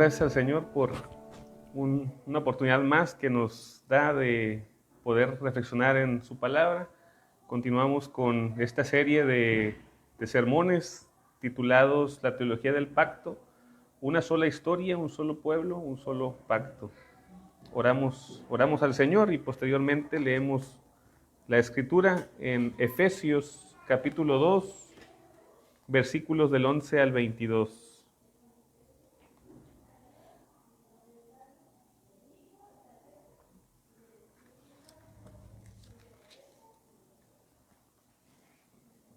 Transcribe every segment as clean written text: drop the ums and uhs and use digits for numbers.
gracias al Señor por una oportunidad más que nos da de poder reflexionar en su palabra. Continuamos con esta serie de sermones titulados La teología del pacto, una sola historia, un solo pueblo, un solo pacto. Oramos al Señor y posteriormente leemos la Escritura en Efesios capítulo 2, versículos del 11 al 22.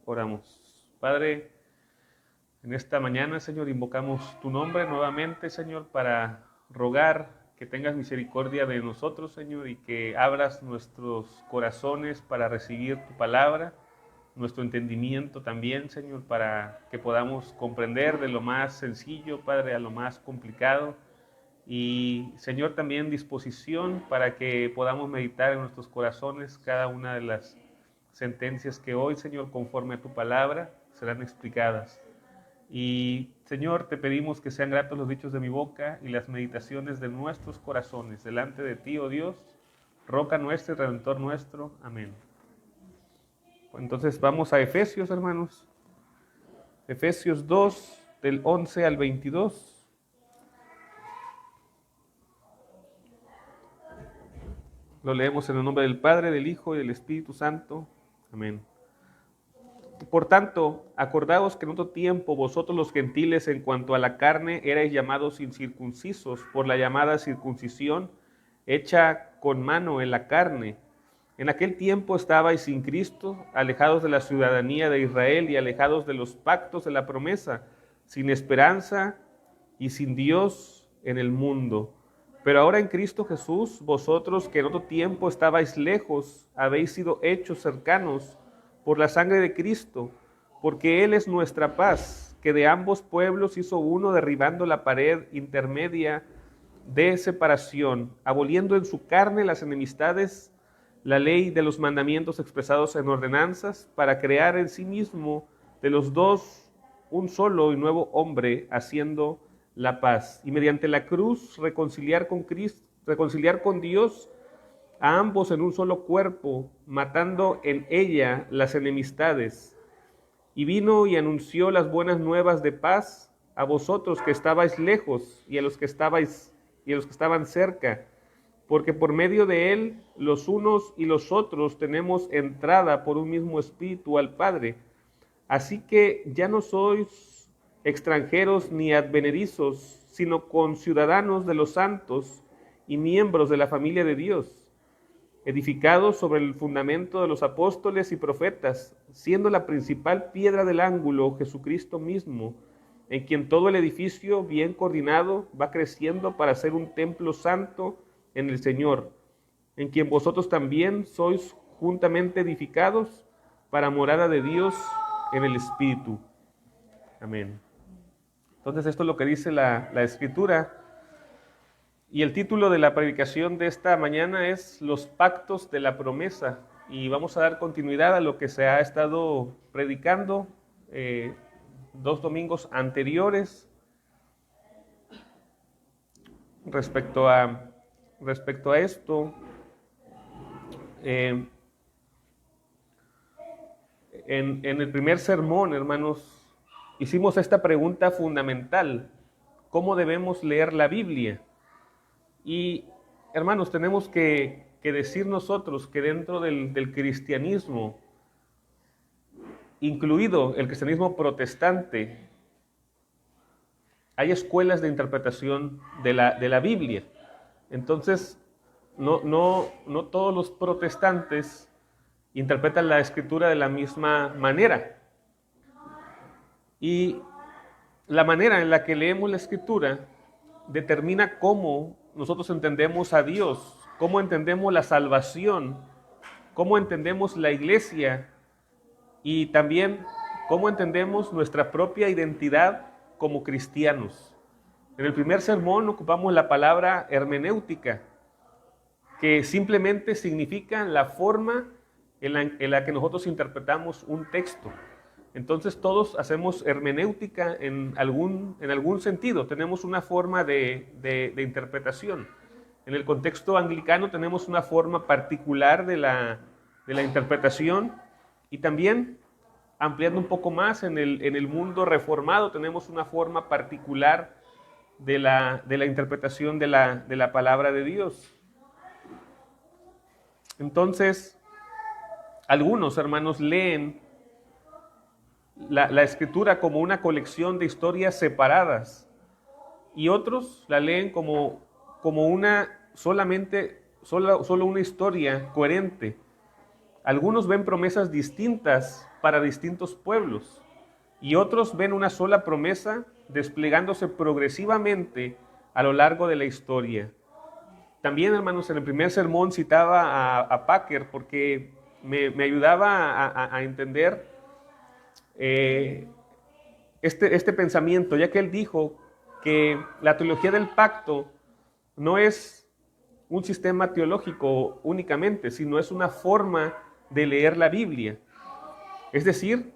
Oramos. Padre, en esta mañana, Señor, invocamos tu nombre nuevamente, Señor, para rogar que tengas misericordia de nosotros, Señor, y que abras nuestros corazones para recibir tu palabra, nuestro entendimiento también, Señor, para que podamos comprender de lo más sencillo, Padre, a lo más complicado. Y, Señor, también disposición para que podamos meditar en nuestros corazones cada una de las sentencias que hoy, Señor, conforme a tu palabra, serán explicadas. Y, Señor, te pedimos que sean gratos los dichos de mi boca y las meditaciones de nuestros corazones delante de ti, oh Dios, roca nuestra y redentor nuestro. Amén. Entonces vamos a Efesios, hermanos. Efesios 2, del 11 al 22. Lo leemos en el nombre del Padre, del Hijo y del Espíritu Santo. Amén. Por tanto, acordaos que en otro tiempo vosotros los gentiles en cuanto a la carne erais llamados incircuncisos por la llamada circuncisión hecha con mano en la carne. En aquel tiempo estabais sin Cristo, alejados de la ciudadanía de Israel y alejados de los pactos de la promesa, sin esperanza y sin Dios en el mundo. Pero ahora en Cristo Jesús, vosotros que en otro tiempo estabais lejos, habéis sido hechos cercanos por la sangre de Cristo, porque Él es nuestra paz, que de ambos pueblos hizo uno, derribando la pared intermedia de separación, aboliendo en su carne las enemistades, la ley de los mandamientos expresados en ordenanzas, para crear en sí mismo de los dos un solo y nuevo hombre, haciendo la paz, y mediante la cruz reconciliar con Dios a ambos en un solo cuerpo, matando en ella las enemistades. Y vino y anunció las buenas nuevas de paz a vosotros que estabais lejos y a los que estaban cerca, porque por medio de él los unos y los otros tenemos entrada por un mismo espíritu al Padre. Así que ya no sois extranjeros ni advenedizos, sino conciudadanos de los santos y miembros de la familia de Dios, edificados sobre el fundamento de los apóstoles y profetas, siendo la principal piedra del ángulo Jesucristo mismo, en quien todo el edificio, bien coordinado, va creciendo para ser un templo santo en el Señor, en quien vosotros también sois juntamente edificados para morada de Dios en el Espíritu. Amén. Entonces esto es lo que dice la Escritura. Y el título de la predicación de esta mañana es Los pactos de la promesa. Y vamos a dar continuidad a lo que se ha estado predicando 2 domingos anteriores respecto a esto. En el primer sermón, hermanos, hicimos esta pregunta fundamental: ¿cómo debemos leer la Biblia? Y, hermanos, tenemos que decir nosotros que dentro del cristianismo, incluido el cristianismo protestante, hay escuelas de interpretación de la Biblia. Entonces, no todos los protestantes interpretan la Escritura de la misma manera. Y la manera en la que leemos la Escritura determina cómo nosotros entendemos a Dios, cómo entendemos la salvación, cómo entendemos la iglesia y también cómo entendemos nuestra propia identidad como cristianos. En el primer sermón ocupamos la palabra hermenéutica, que simplemente significa la forma en la que nosotros interpretamos un texto. Entonces todos hacemos hermenéutica en algún sentido, tenemos una forma de interpretación. En el contexto anglicano tenemos una forma particular de la interpretación, y también, ampliando un poco más, en el mundo reformado tenemos una forma particular de la interpretación de la palabra de Dios. Entonces, algunos hermanos leen la escritura como una colección de historias separadas, y otros la leen como solo una historia coherente. Algunos ven promesas distintas para distintos pueblos, y otros ven una sola promesa desplegándose progresivamente a lo largo de la historia. También, hermanos, en el primer sermón citaba a Packer porque me ayudaba a entender este pensamiento, ya que él dijo que la teología del pacto no es un sistema teológico únicamente, sino es una forma de leer la Biblia. Es decir,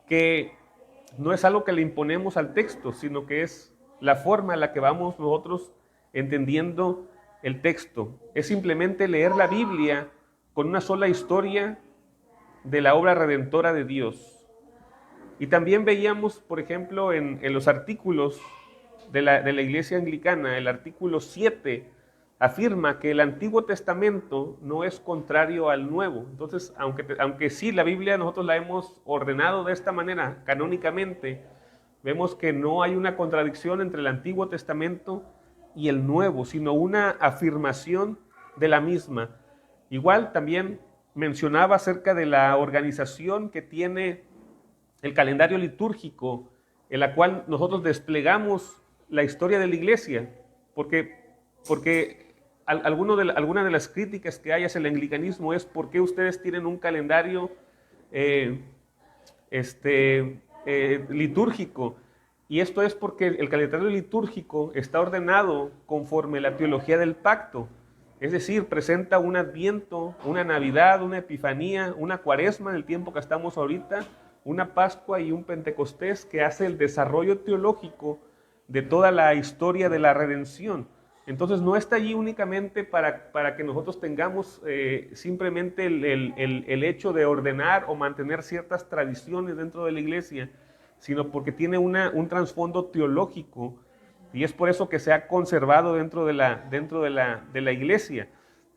que no es algo que le imponemos al texto, sino que es la forma en la que vamos nosotros entendiendo el texto. Es simplemente leer la Biblia con una sola historia de la obra redentora de Dios. Y también veíamos, por ejemplo, en los artículos de la Iglesia Anglicana, el artículo 7 afirma que el Antiguo Testamento no es contrario al Nuevo. Entonces, aunque sí la Biblia nosotros la hemos ordenado de esta manera canónicamente, vemos que no hay una contradicción entre el Antiguo Testamento y el Nuevo, sino una afirmación de la misma. Igual también mencionaba acerca de la organización que tiene el calendario litúrgico, en la cual nosotros desplegamos la historia de la iglesia, porque alguna de las críticas que hay hacia el anglicanismo es por qué ustedes tienen un calendario litúrgico. Y esto es porque el calendario litúrgico está ordenado conforme la teología del pacto. Es decir, presenta un adviento, una Navidad, una Epifanía, una Cuaresma en el tiempo que estamos ahorita, una Pascua y un Pentecostés, que hace el desarrollo teológico de toda la historia de la redención. Entonces no está allí únicamente para que nosotros tengamos simplemente el hecho de ordenar o mantener ciertas tradiciones dentro de la iglesia, sino porque tiene un trasfondo teológico, y es por eso que se ha conservado dentro de la iglesia.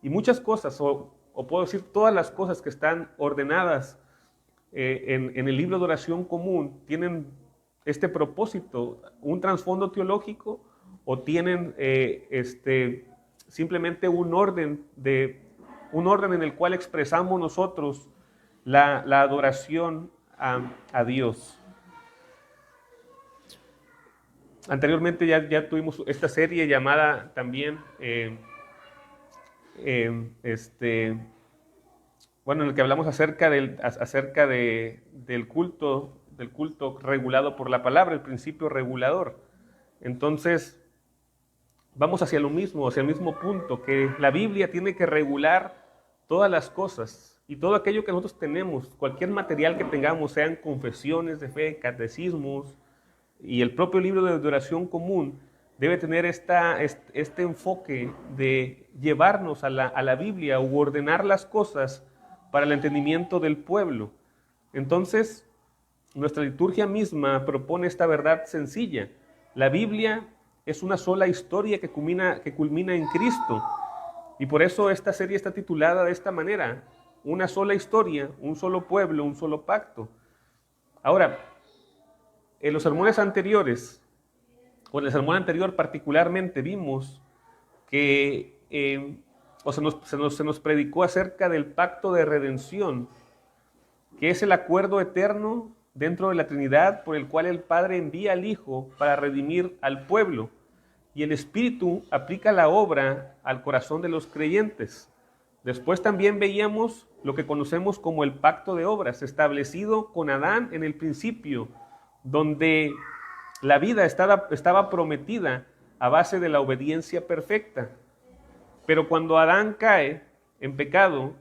Y muchas cosas, o puedo decir todas las cosas que están ordenadas en el libro de oración común, tienen este propósito, un trasfondo teológico, o tienen simplemente un orden en el cual expresamos nosotros la adoración a Dios. Anteriormente ya tuvimos esta serie llamada también en el que hablamos acerca del culto regulado por la palabra, el principio regulador. Entonces, vamos hacia lo mismo, hacia el mismo punto, que la Biblia tiene que regular todas las cosas, y todo aquello que nosotros tenemos, cualquier material que tengamos, sean confesiones de fe, catecismos, y el propio libro de oración común, debe tener este enfoque de llevarnos a la Biblia u ordenar las cosas para el entendimiento del pueblo. Entonces, nuestra liturgia misma propone esta verdad sencilla. La Biblia es una sola historia que culmina en Cristo. Y por eso esta serie está titulada de esta manera: una sola historia, un solo pueblo, un solo pacto. Ahora, en los sermones anteriores, o en el sermón anterior particularmente, vimos que se nos predicó acerca del pacto de redención, que es el acuerdo eterno dentro de la Trinidad por el cual el Padre envía al Hijo para redimir al pueblo, y el Espíritu aplica la obra al corazón de los creyentes. Después también veíamos lo que conocemos como el pacto de obras, establecido con Adán en el principio, donde la vida estaba prometida a base de la obediencia perfecta. Pero cuando Adán cae en pecado,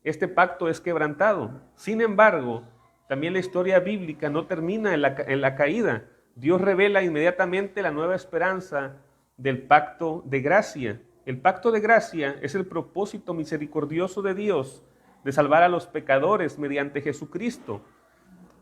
este pacto es quebrantado. Sin embargo, también la historia bíblica no termina en la caída. Dios revela inmediatamente la nueva esperanza del pacto de gracia. El pacto de gracia es el propósito misericordioso de Dios de salvar a los pecadores mediante Jesucristo.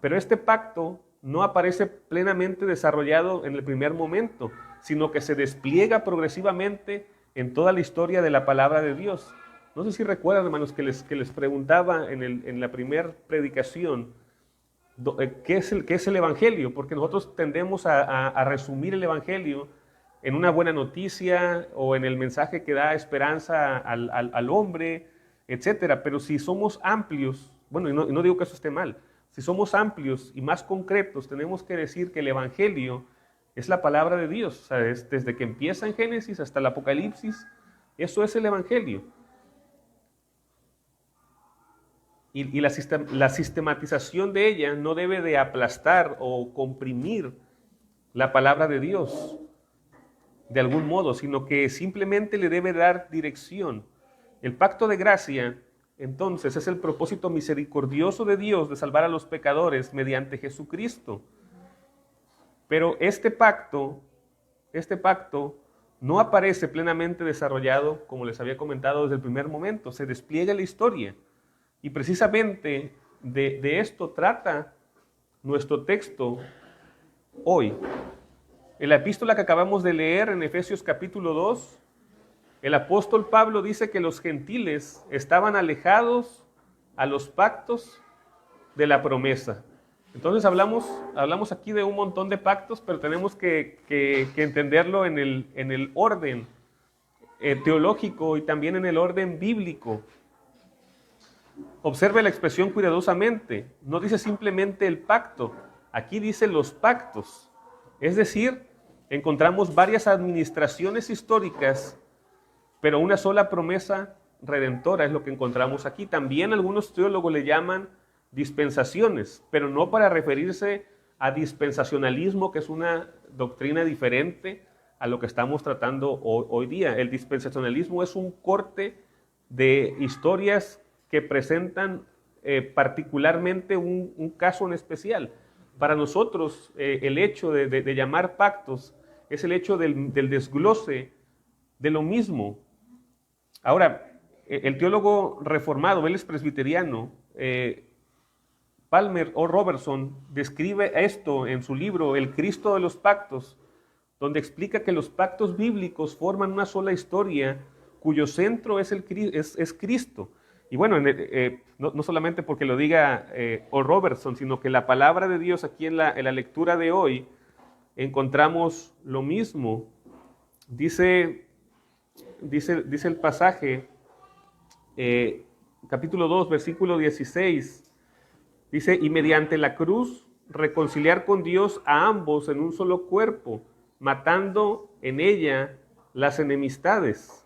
Pero este pacto no aparece plenamente desarrollado en el primer momento, sino que se despliega progresivamente en toda la historia de la palabra de Dios. No sé si recuerdan, hermanos, que les preguntaba en la primera predicación, ¿qué es el Evangelio? Porque nosotros tendemos a resumir el Evangelio en una buena noticia o en el mensaje que da esperanza al hombre, etcétera. Pero si somos amplios, bueno, y no digo que eso esté mal, si somos amplios y más concretos, tenemos que decir que el Evangelio es la palabra de Dios. O sea, desde que empieza en Génesis hasta el Apocalipsis, eso es el Evangelio. Y la sistematización de ella no debe de aplastar o comprimir la palabra de Dios de algún modo, sino que simplemente le debe dar dirección. El pacto de gracia, entonces, es el propósito misericordioso de Dios de salvar a los pecadores mediante Jesucristo. Pero este pacto no aparece plenamente desarrollado, como les había comentado desde el primer momento. Se despliega la historia. Y precisamente de esto trata nuestro texto hoy. En la epístola que acabamos de leer en Efesios capítulo 2, el apóstol Pablo dice que los gentiles estaban alejados a los pactos de la promesa. Entonces hablamos aquí de un montón de pactos, pero tenemos que entenderlo en el orden teológico y también en el orden bíblico. Observe la expresión cuidadosamente. No dice simplemente el pacto, aquí dice los pactos. Es decir, encontramos varias administraciones históricas, pero una sola promesa redentora es lo que encontramos aquí. También algunos teólogos le llaman dispensaciones, pero no para referirse a dispensacionalismo, que es una doctrina diferente a lo que estamos tratando hoy día. El dispensacionalismo es un corte de historias que presentan particularmente un caso en especial. Para nosotros, el hecho de llamar pactos es el hecho del desglose de lo mismo. Ahora, el teólogo reformado, Vélez presbiteriano, Palmer o Robertson, describe esto en su libro El Cristo de los Pactos, donde explica que los pactos bíblicos forman una sola historia cuyo centro es Cristo. Y bueno, no solamente porque lo diga O. Robertson, sino que la palabra de Dios aquí en la lectura de hoy encontramos lo mismo. Dice el pasaje, capítulo 2, versículo 16, dice, y mediante la cruz reconciliar con Dios a ambos en un solo cuerpo, matando en ella las enemistades.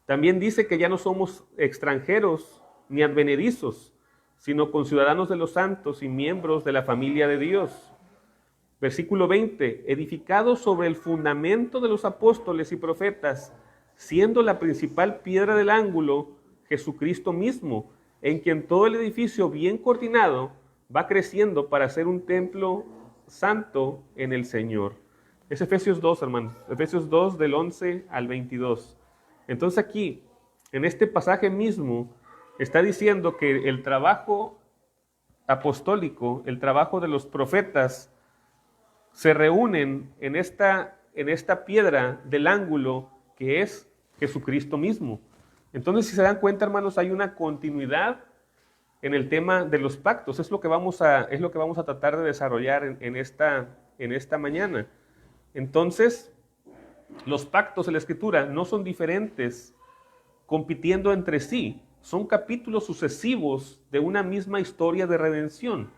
También dice que ya no somos extranjeros ni advenedizos, sino conciudadanos de los santos y miembros de la familia de Dios. Versículo 20, edificados sobre el fundamento de los apóstoles y profetas, siendo la principal piedra del ángulo Jesucristo mismo, en quien todo el edificio bien coordinado va creciendo para ser un templo santo en el Señor. Es Efesios 2, hermanos, Efesios 2 del 11 al 22. Entonces aquí, en este pasaje mismo, está diciendo que el trabajo apostólico, el trabajo de los profetas, se reúnen en esta piedra del ángulo que es Jesucristo mismo. Entonces, si se dan cuenta, hermanos, hay una continuidad en el tema de los pactos. Es lo que vamos a tratar de desarrollar en esta mañana. Entonces, los pactos en la Escritura no son diferentes, compitiendo entre sí. Son capítulos sucesivos de una misma historia de redención.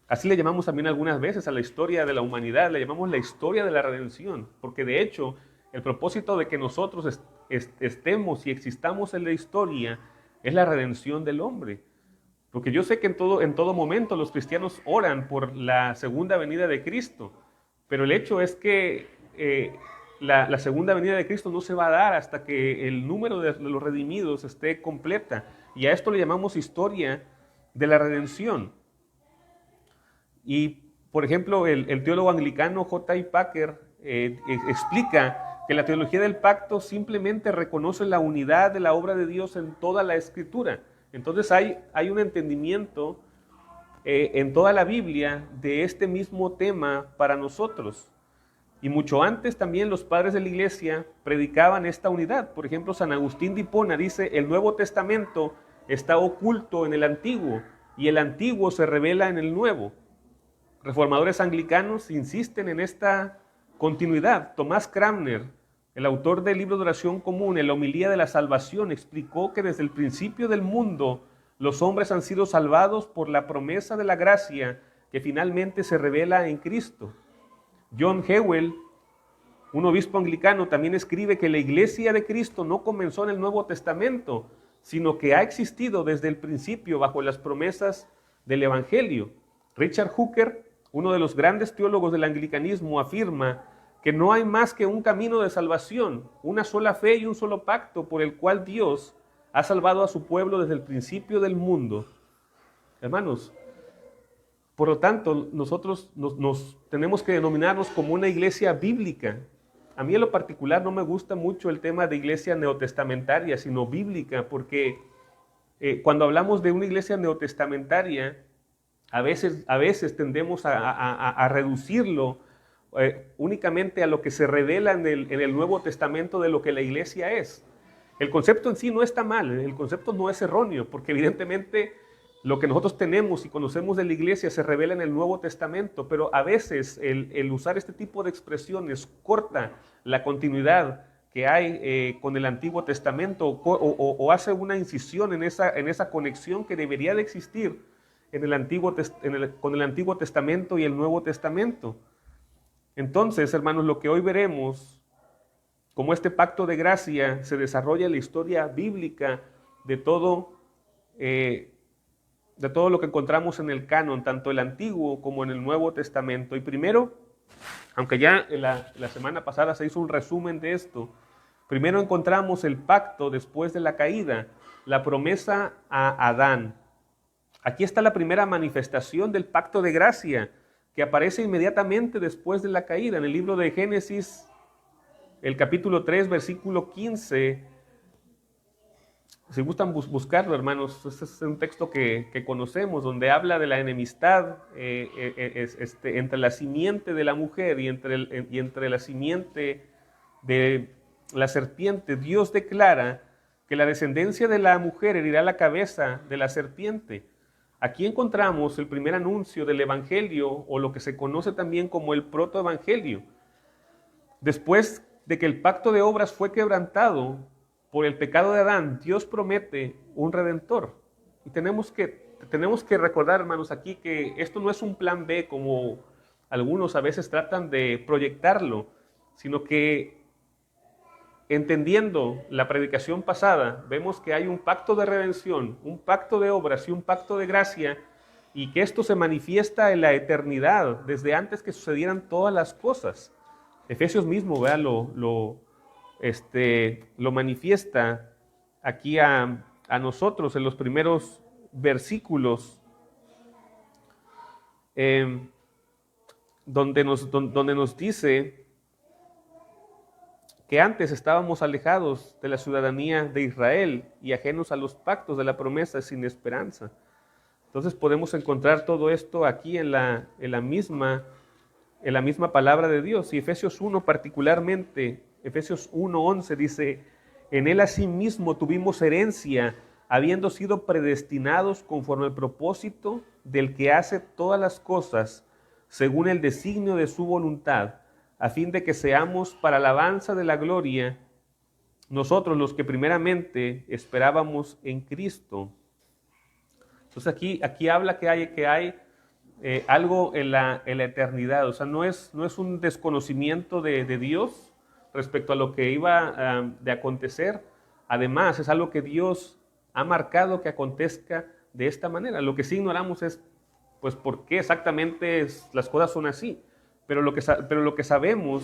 Así le llamamos también algunas veces a la historia de la humanidad, le llamamos la historia de la redención, porque de hecho el propósito de que nosotros estemos y existamos en la historia es la redención del hombre. Porque yo sé que en todo momento los cristianos oran por la segunda venida de Cristo, pero el hecho es que la segunda venida de Cristo no se va a dar hasta que el número de los redimidos esté completa. Y a esto le llamamos historia de la redención. Y, por ejemplo, el teólogo anglicano J.I. Packer explica que la teología del pacto simplemente reconoce la unidad de la obra de Dios en toda la Escritura. Entonces hay un entendimiento en toda la Biblia de este mismo tema para nosotros. Y mucho antes también los padres de la iglesia predicaban esta unidad. Por ejemplo, San Agustín de Hipona dice: el Nuevo Testamento está oculto en el Antiguo y el Antiguo se revela en el Nuevo. Reformadores anglicanos insisten en esta continuidad. Tomás Cranmer, el autor del libro de oración común, en la homilía de la salvación, explicó que desde el principio del mundo los hombres han sido salvados por la promesa de la gracia que finalmente se revela en Cristo. John Hewell, un obispo anglicano, también escribe que la iglesia de Cristo no comenzó en el Nuevo Testamento, sino que ha existido desde el principio bajo las promesas del Evangelio. Richard Hooker, uno de los grandes teólogos del anglicanismo, afirma que no hay más que un camino de salvación, una sola fe y un solo pacto por el cual Dios ha salvado a su pueblo desde el principio del mundo. Hermanos, por lo tanto, nosotros nos tenemos que denominarnos como una iglesia bíblica. A mí en lo particular no me gusta mucho el tema de iglesia neotestamentaria, sino bíblica, porque cuando hablamos de una iglesia neotestamentaria, a veces tendemos a reducirlo únicamente a lo que se revela en el Nuevo Testamento de lo que la iglesia es. El concepto en sí no está mal, el concepto no es erróneo, porque evidentemente lo que nosotros tenemos y conocemos de la iglesia se revela en el Nuevo Testamento, pero a veces el usar este tipo de expresiones corta la continuidad que hay con el Antiguo Testamento o hace una incisión en esa conexión que debería de existir con el Antiguo Testamento y el Nuevo Testamento. Entonces, hermanos, lo que hoy veremos, como este pacto de gracia se desarrolla en la historia bíblica de todo lo que encontramos en el canon, tanto el Antiguo como en el Nuevo Testamento. Y primero, aunque ya la semana pasada se hizo un resumen de esto, primero encontramos el pacto después de la caída, la promesa a Adán. Aquí está la primera manifestación del pacto de gracia, que aparece inmediatamente después de la caída. En el libro de Génesis, el capítulo 3, versículo 15, si gustan buscarlo, hermanos, este es un texto que conocemos, donde habla de la enemistad entre la simiente de la mujer y entre la simiente de la serpiente. Dios declara que la descendencia de la mujer herirá la cabeza de la serpiente. Aquí encontramos el primer anuncio del Evangelio, o lo que se conoce también como el protoevangelio. Después de que el pacto de obras fue quebrantado por el pecado de Adán, Dios promete un redentor. Y tenemos que recordar, hermanos, aquí que esto no es un plan B como algunos a veces tratan de proyectarlo, sino que entendiendo la predicación pasada, vemos que hay un pacto de redención, un pacto de obras y un pacto de gracia, y que esto se manifiesta en la eternidad, desde antes que sucedieran todas las cosas. Efesios mismo, ¿verdad? Lo manifiesta aquí a nosotros en los primeros versículos, donde nos dice que antes estábamos alejados de la ciudadanía de Israel y ajenos a los pactos de la promesa, sin esperanza. Entonces podemos encontrar todo esto aquí en la misma palabra de Dios. Y Efesios 1 particularmente, Efesios 1:11 dice: en él asimismo tuvimos herencia, habiendo sido predestinados conforme al propósito del que hace todas las cosas, según el designio de su voluntad, a fin de que seamos para alabanza de la gloria, nosotros los que primeramente esperábamos en Cristo. Entonces aquí habla que hay algo en la eternidad. O sea, no es un desconocimiento de Dios respecto a lo que iba de acontecer. Además, es algo que Dios ha marcado que acontezca de esta manera. Lo que sí ignoramos es, pues, por qué exactamente las cosas son así. Pero lo que sabemos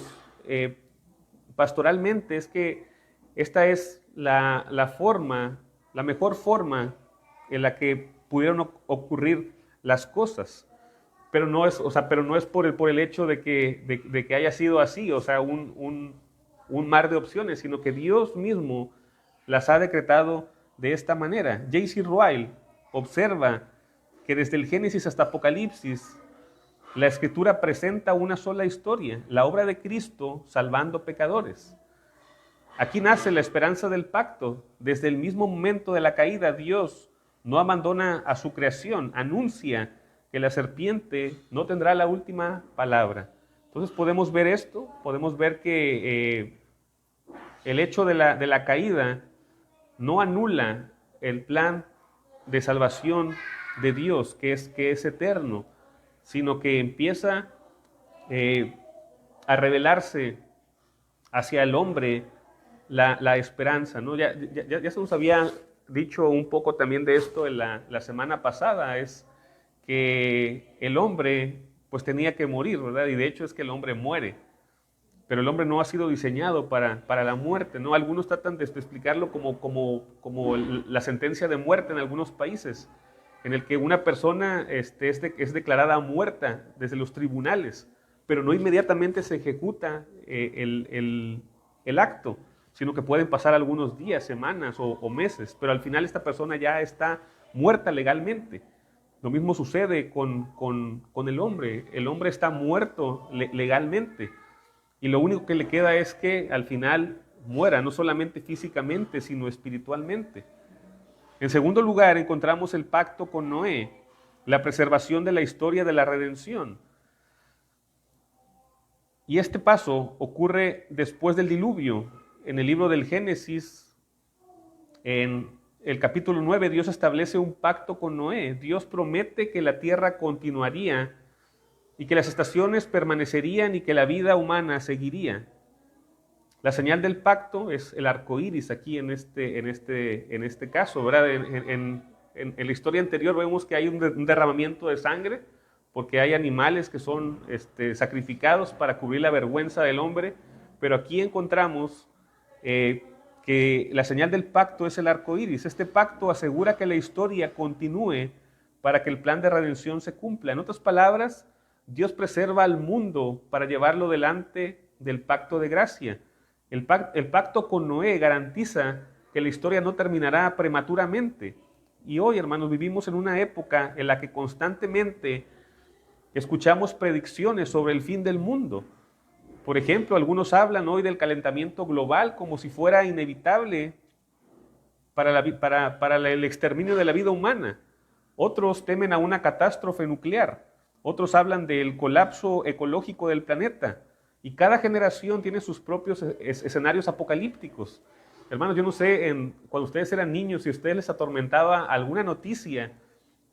pastoralmente es que esta es la mejor forma en la que pudieron ocurrir las cosas. Pero no es, pero no es por el hecho de que haya sido así, un mar de opciones, sino que Dios mismo las ha decretado de esta manera. J.C. Ryle observa que desde el Génesis hasta Apocalipsis, la Escritura presenta una sola historia, la obra de Cristo salvando pecadores. Aquí nace la esperanza del pacto. Desde el mismo momento de la caída, Dios no abandona a su creación, anuncia que la serpiente no tendrá la última palabra. Entonces podemos ver esto, podemos ver que el hecho de la caída no anula el plan de salvación de Dios, que es eterno, sino que empieza a revelarse hacia el hombre la esperanza, ¿no? Ya se nos había dicho un poco también de esto en la semana pasada, es que el hombre pues tenía que morir, ¿verdad? Y de hecho es que el hombre muere, pero el hombre no ha sido diseñado para la muerte, ¿no? Algunos tratan de explicarlo como la sentencia de muerte en algunos países, en el que una persona es declarada muerta desde los tribunales, pero no inmediatamente se ejecuta el acto, sino que pueden pasar algunos días, semanas o meses, pero al final esta persona ya está muerta legalmente. Lo mismo sucede con el hombre. El hombre está muerto legalmente y lo único que le queda es que al final muera, no solamente físicamente, sino espiritualmente. En segundo lugar, encontramos el pacto con Noé, la preservación de la historia de la redención. Y este paso ocurre después del diluvio. En el libro del Génesis, en el capítulo 9, Dios establece un pacto con Noé. Dios promete que la tierra continuaría y que las estaciones permanecerían y que la vida humana seguiría. La señal del pacto es el arco iris aquí en este caso, ¿verdad? En la historia anterior vemos que hay un derramamiento de sangre porque hay animales que son sacrificados para cubrir la vergüenza del hombre, pero aquí encontramos que la señal del pacto es el arco iris. Este pacto asegura que la historia continúe para que el plan de redención se cumpla. En otras palabras, Dios preserva al mundo para llevarlo delante del pacto de gracia. El pacto con Noé garantiza que la historia no terminará prematuramente. Y hoy, hermanos, vivimos en una época en la que constantemente escuchamos predicciones sobre el fin del mundo. Por ejemplo, algunos hablan hoy del calentamiento global como si fuera inevitable para el exterminio de la vida humana. Otros temen a una catástrofe nuclear. Otros hablan del colapso ecológico del planeta. Y cada generación tiene sus propios escenarios apocalípticos. Hermanos, yo no sé, cuando ustedes eran niños, si a ustedes les atormentaba alguna noticia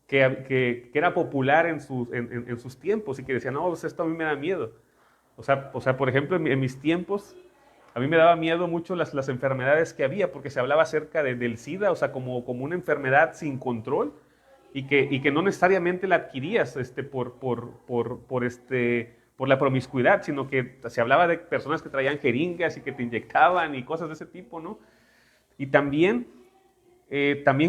que era popular en sus tiempos y que decían, no, pues esto a mí me da miedo. O sea, por ejemplo, en mis tiempos, a mí me daba miedo mucho las enfermedades que había, porque se hablaba acerca del SIDA, o sea, como una enfermedad sin control, y que no necesariamente la adquirías por la promiscuidad, sino que se hablaba de personas que traían jeringas y que te inyectaban y cosas de ese tipo, ¿no? Y también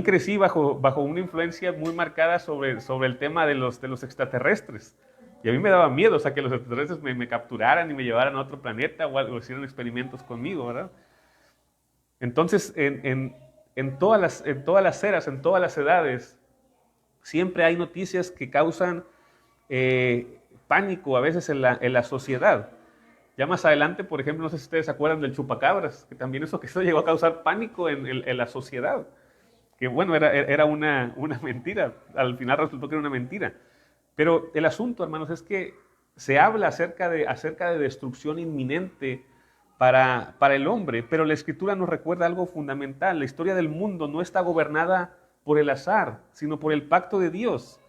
crecí bajo una influencia muy marcada sobre el tema de los extraterrestres. Y a mí me daba miedo, o sea, que los extraterrestres me capturaran y me llevaran a otro planeta o hicieran experimentos conmigo, ¿verdad? Entonces, en todas las eras, en todas las edades, siempre hay noticias que causan pánico a veces en la sociedad. Ya más adelante, por ejemplo, no sé si ustedes se acuerdan del chupacabras, que también eso llegó a causar pánico en la sociedad. Que bueno, era una mentira, al final resultó que era una mentira. Pero el asunto, hermanos, es que se habla acerca de destrucción inminente para el hombre, pero la Escritura nos recuerda algo fundamental. La historia del mundo no está gobernada por el azar, sino por el pacto de Dios.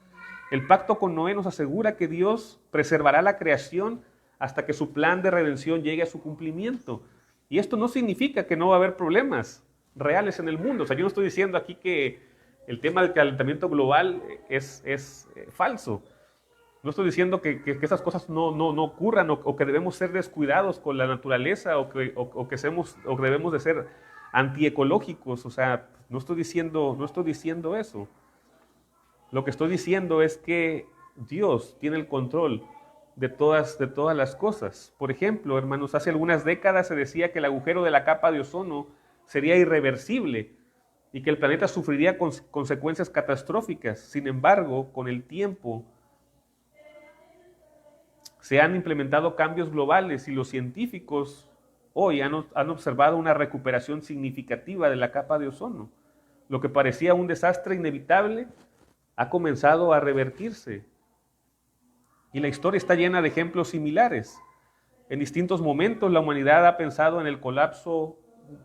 El pacto con Noé nos asegura que Dios preservará la creación hasta que su plan de redención llegue a su cumplimiento. Y esto no significa que no va a haber problemas reales en el mundo. O sea, yo no estoy diciendo aquí que el tema del calentamiento global es falso. No estoy diciendo que esas cosas no ocurran o que debemos ser descuidados con la naturaleza o que debemos de ser antiecológicos. O sea, no estoy diciendo eso. Lo que estoy diciendo es que Dios tiene el control de todas las cosas. Por ejemplo, hermanos, hace algunas décadas se decía que el agujero de la capa de ozono sería irreversible y que el planeta sufriría consecuencias catastróficas. Sin embargo, con el tiempo se han implementado cambios globales y los científicos hoy han observado una recuperación significativa de la capa de ozono. Lo que parecía un desastre inevitable ha comenzado a revertirse. Y la historia está llena de ejemplos similares. En distintos momentos la humanidad ha pensado en el colapso,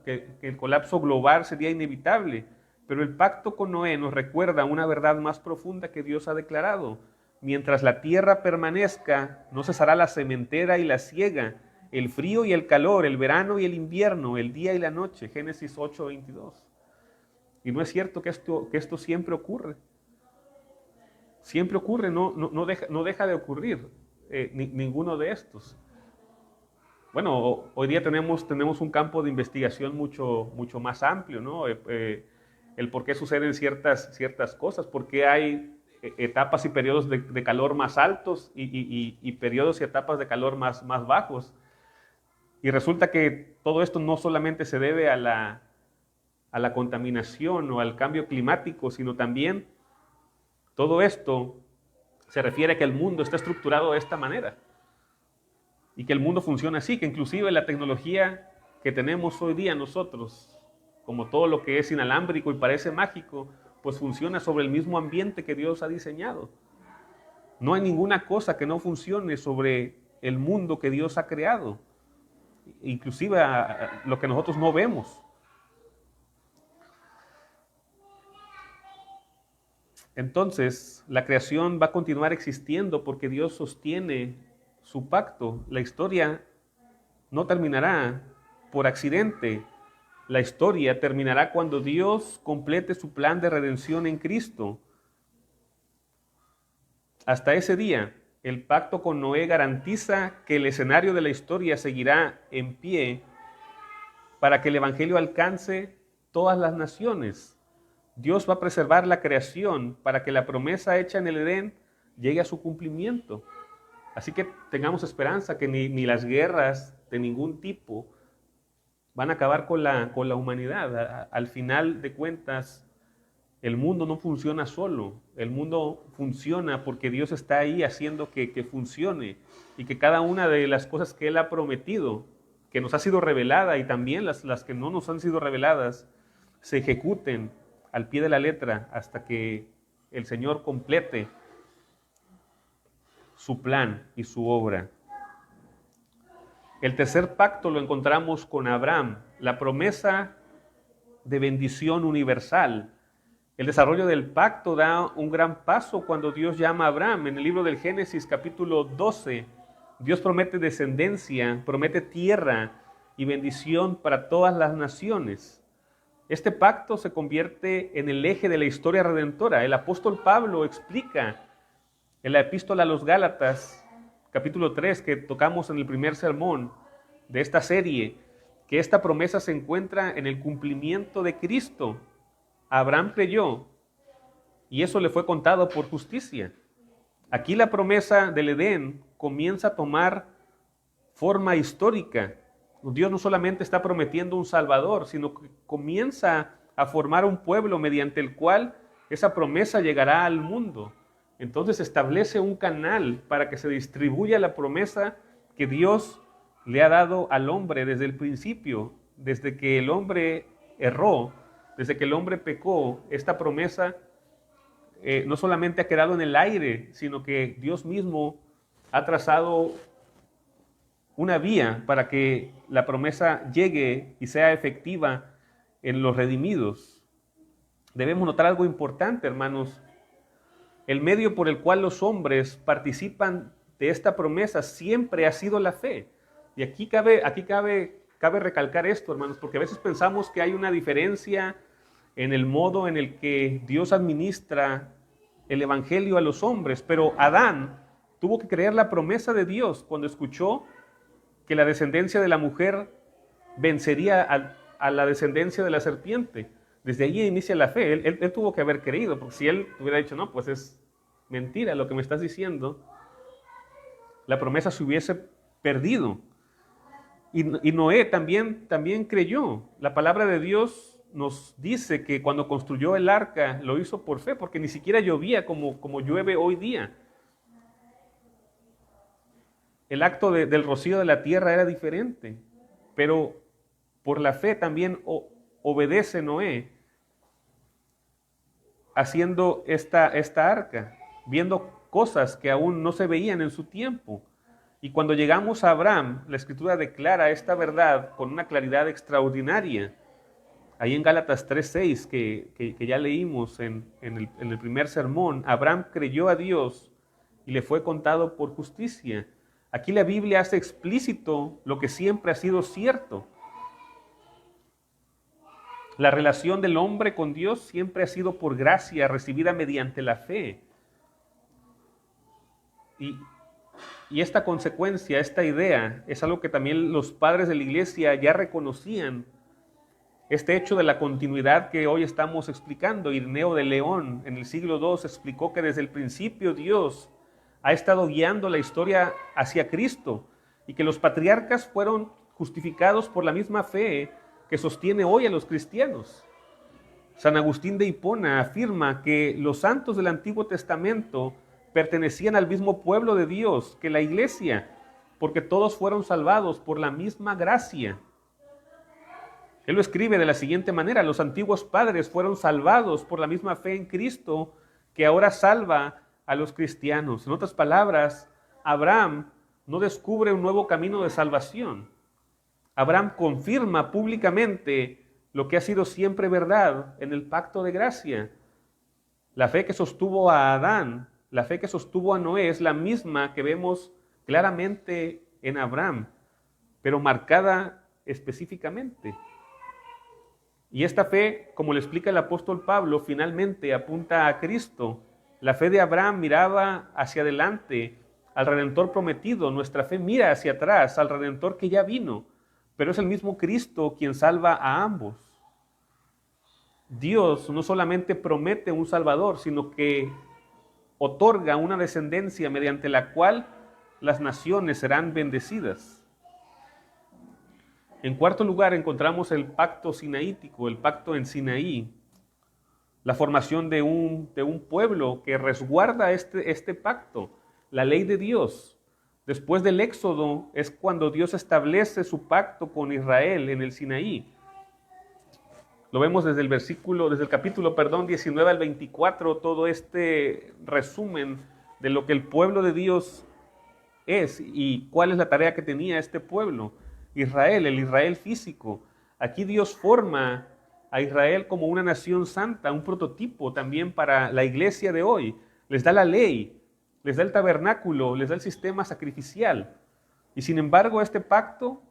que el colapso global sería inevitable, pero el pacto con Noé nos recuerda una verdad más profunda que Dios ha declarado. Mientras la tierra permanezca, no cesará la sementera y la siega, el frío y el calor, el verano y el invierno, el día y la noche. Génesis 8:22. Y no es cierto que esto siempre ocurre. Siempre ocurre, no deja de ocurrir ninguno de estos. Bueno, hoy día tenemos un campo de investigación mucho más amplio, ¿no? El por qué suceden ciertas cosas, por qué hay etapas y periodos de calor más altos y periodos y etapas de calor más bajos. Y resulta que todo esto no solamente se debe a la contaminación o al cambio climático, sino también todo esto se refiere a que el mundo está estructurado de esta manera y que el mundo funciona así, que inclusive la tecnología que tenemos hoy día nosotros, como todo lo que es inalámbrico y parece mágico, pues funciona sobre el mismo ambiente que Dios ha diseñado. No hay ninguna cosa que no funcione sobre el mundo que Dios ha creado, inclusive a lo que nosotros no vemos. Entonces, la creación va a continuar existiendo porque Dios sostiene su pacto. La historia no terminará por accidente. La historia terminará cuando Dios complete su plan de redención en Cristo. Hasta ese día, el pacto con Noé garantiza que el escenario de la historia seguirá en pie para que el Evangelio alcance todas las naciones. Dios va a preservar la creación para que la promesa hecha en el Edén llegue a su cumplimiento. Así que tengamos esperanza que ni las guerras de ningún tipo van a acabar con la humanidad. Al final de cuentas, el mundo no funciona solo. El mundo funciona porque Dios está ahí haciendo que funcione y que cada una de las cosas que Él ha prometido, que nos ha sido revelada y también las que no nos han sido reveladas, se ejecuten al pie de la letra hasta que el Señor complete su plan y su obra. El tercer pacto lo encontramos con Abraham, la promesa de bendición universal. El desarrollo del pacto da un gran paso cuando Dios llama a Abraham. En el libro del Génesis capítulo 12, Dios promete descendencia, promete tierra y bendición para todas las naciones. Este pacto se convierte en el eje de la historia redentora. El apóstol Pablo explica en la epístola a los Gálatas, capítulo 3, que tocamos en el primer sermón de esta serie, que esta promesa se encuentra en el cumplimiento de Cristo. Abraham creyó y eso le fue contado por justicia. Aquí la promesa del Edén comienza a tomar forma histórica. Dios no solamente está prometiendo un Salvador, sino que comienza a formar un pueblo mediante el cual esa promesa llegará al mundo. Entonces establece un canal para que se distribuya la promesa que Dios le ha dado al hombre desde el principio, desde que el hombre erró, desde que el hombre pecó. Esta promesa no solamente ha quedado en el aire, sino que Dios mismo ha trazado una vía para que la promesa llegue y sea efectiva en los redimidos. Debemos notar algo importante, hermanos. El medio por el cual los hombres participan de esta promesa siempre ha sido la fe. Y aquí cabe recalcar esto, hermanos, porque a veces pensamos que hay una diferencia en el modo en el que Dios administra el evangelio a los hombres, pero Adán tuvo que creer la promesa de Dios cuando escuchó que la descendencia de la mujer vencería a la descendencia de la serpiente. Desde ahí inicia la fe. Él tuvo que haber creído, porque si él hubiera dicho, no, pues es mentira lo que me estás diciendo, la promesa se hubiese perdido. Y Noé también creyó. La palabra de Dios nos dice que cuando construyó el arca lo hizo por fe, porque ni siquiera llovía como llueve hoy día. El acto del rocío de la tierra era diferente, pero por la fe también obedece Noé haciendo esta arca, viendo cosas que aún no se veían en su tiempo. Y cuando llegamos a Abraham, la Escritura declara esta verdad con una claridad extraordinaria. Ahí en Gálatas 3:6, que ya leímos en el primer sermón, Abraham creyó a Dios y le fue contado por justicia. Aquí la Biblia hace explícito lo que siempre ha sido cierto. La relación del hombre con Dios siempre ha sido por gracia recibida mediante la fe. Y esta consecuencia, esta idea, es algo que también los padres de la iglesia ya reconocían. Este hecho de la continuidad que hoy estamos explicando, Ireneo de León en el siglo II explicó que desde el principio Dios ha estado guiando la historia hacia Cristo y que los patriarcas fueron justificados por la misma fe que sostiene hoy a los cristianos. San Agustín de Hipona afirma que los santos del Antiguo Testamento pertenecían al mismo pueblo de Dios que la iglesia, porque todos fueron salvados por la misma gracia. Él lo escribe de la siguiente manera: los antiguos padres fueron salvados por la misma fe en Cristo que ahora salva a los cristianos. En otras palabras, Abraham no descubre un nuevo camino de salvación. Abraham confirma públicamente lo que ha sido siempre verdad en el pacto de gracia. La fe que sostuvo a Adán, la fe que sostuvo a Noé es la misma que vemos claramente en Abraham, pero marcada específicamente. Y esta fe, como le explica el apóstol Pablo, finalmente apunta a Cristo. La fe de Abraham miraba hacia adelante al Redentor prometido. Nuestra fe mira hacia atrás al Redentor que ya vino, pero es el mismo Cristo quien salva a ambos. Dios no solamente promete un Salvador, sino que otorga una descendencia mediante la cual las naciones serán bendecidas. En cuarto lugar encontramos el pacto sinaítico, el pacto en Sinaí, la formación de un pueblo que resguarda este pacto, la ley de Dios. Después del Éxodo es cuando Dios establece su pacto con Israel en el Sinaí. Lo vemos desde el capítulo 19 al 24, todo este resumen de lo que el pueblo de Dios es y cuál es la tarea que tenía este pueblo. Israel, el Israel físico. Aquí Dios forma a Israel como una nación santa, un prototipo también para la iglesia de hoy. Les da la ley, les da el tabernáculo, les da el sistema sacrificial. Y sin embargo, este pacto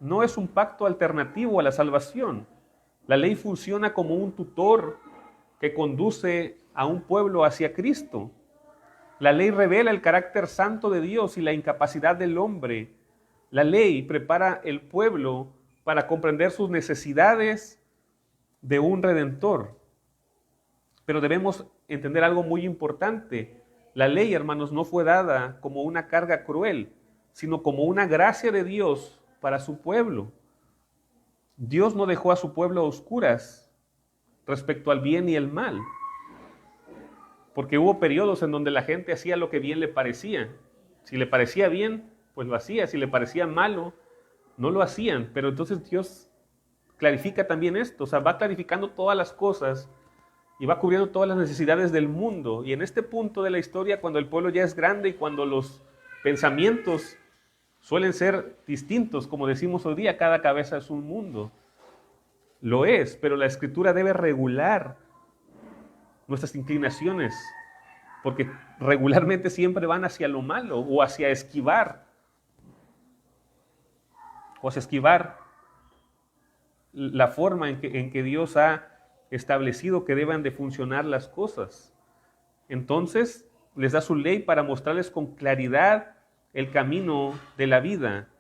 no es un pacto alternativo a la salvación. La ley funciona como un tutor que conduce a un pueblo hacia Cristo. La ley revela el carácter santo de Dios y la incapacidad del hombre. La ley prepara el pueblo para comprender sus necesidades de un redentor. Pero debemos entender algo muy importante. La ley, hermanos, no fue dada como una carga cruel, sino como una gracia de Dios para su pueblo. Dios no dejó a su pueblo a oscuras respecto al bien y el mal, porque hubo periodos en donde la gente hacía lo que bien le parecía. Si le parecía bien, pues lo hacía. Si le parecía malo, no lo hacían. Pero entonces Dios clarifica también esto, o sea, va clarificando todas las cosas y va cubriendo todas las necesidades del mundo. Y en este punto de la historia, cuando el pueblo ya es grande y cuando los pensamientos suelen ser distintos, como decimos hoy día, cada cabeza es un mundo. Lo es, pero la Escritura debe regular nuestras inclinaciones, porque regularmente siempre van hacia lo malo o hacia esquivar la forma en que Dios ha establecido que deban de funcionar las cosas. Entonces, les da su ley para mostrarles con claridad el camino de la vida.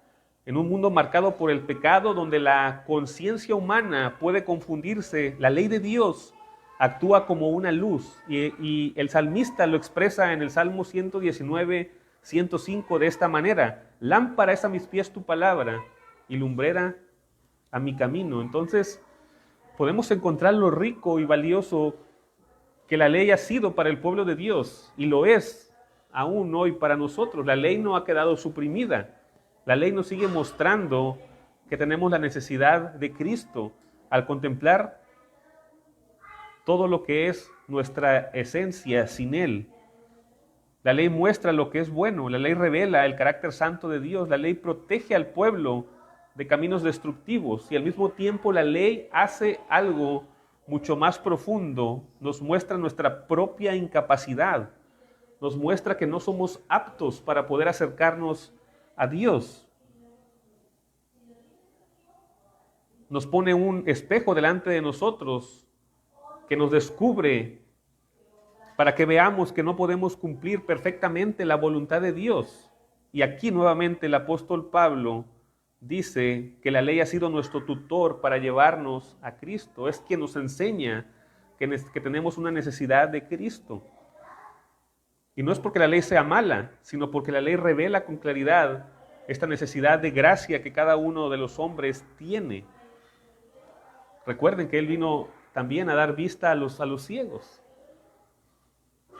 En un mundo marcado por el pecado, donde la conciencia humana puede confundirse, la ley de Dios actúa como una luz. Y el salmista lo expresa en el Salmo 119, 105 de esta manera: lámpara es a mis pies tu palabra y lumbrera a mi camino. Entonces, podemos encontrar lo rico y valioso que la ley ha sido para el pueblo de Dios, y lo es aún hoy para nosotros. La ley no ha quedado suprimida. La ley nos sigue mostrando que tenemos la necesidad de Cristo al contemplar todo lo que es nuestra esencia sin Él. La ley muestra lo que es bueno, la ley revela el carácter santo de Dios, la ley protege al pueblo de caminos destructivos, y al mismo tiempo la ley hace algo mucho más profundo: nos muestra nuestra propia incapacidad, nos muestra que no somos aptos para poder acercarnos a Dios. Nos pone un espejo delante de nosotros que nos descubre para que veamos que no podemos cumplir perfectamente la voluntad de Dios. Y aquí nuevamente el apóstol Pablo dice que la ley ha sido nuestro tutor para llevarnos a Cristo. Es quien nos enseña que tenemos una necesidad de Cristo. Y no es porque la ley sea mala, sino porque la ley revela con claridad esta necesidad de gracia que cada uno de los hombres tiene. Recuerden que Él vino también a dar vista a los ciegos.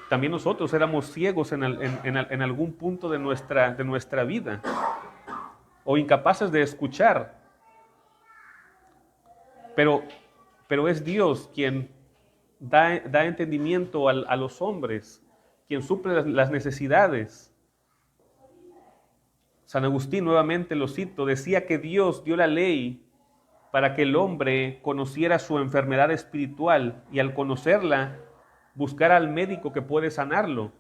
También nosotros éramos ciegos en algún punto de nuestra vida, o incapaces de escuchar. Pero es Dios quien da entendimiento a los hombres, quien suple las necesidades. San Agustín, nuevamente lo cito, decía que Dios dio la ley para que el hombre conociera su enfermedad espiritual y al conocerla, buscara al médico que puede sanarlo.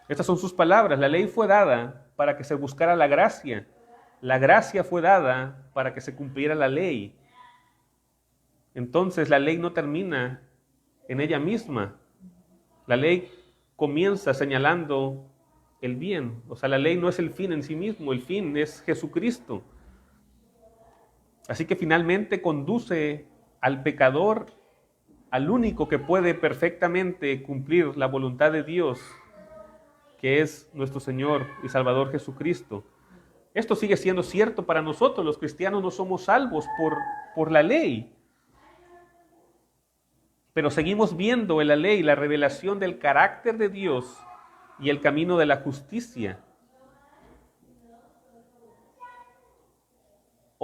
Estas son sus palabras: la ley fue dada para que se buscara la gracia fue dada para que se cumpliera la ley. Entonces la ley no termina en ella misma. La ley comienza señalando el bien. O sea, la ley no es el fin en sí mismo, el fin es Jesucristo. Así que finalmente conduce al pecador al único que puede perfectamente cumplir la voluntad de Dios, que es nuestro Señor y Salvador Jesucristo. Esto sigue siendo cierto para nosotros. Los cristianos no somos salvos por la ley, pero seguimos viendo en la ley la revelación del carácter de Dios y el camino de la justicia.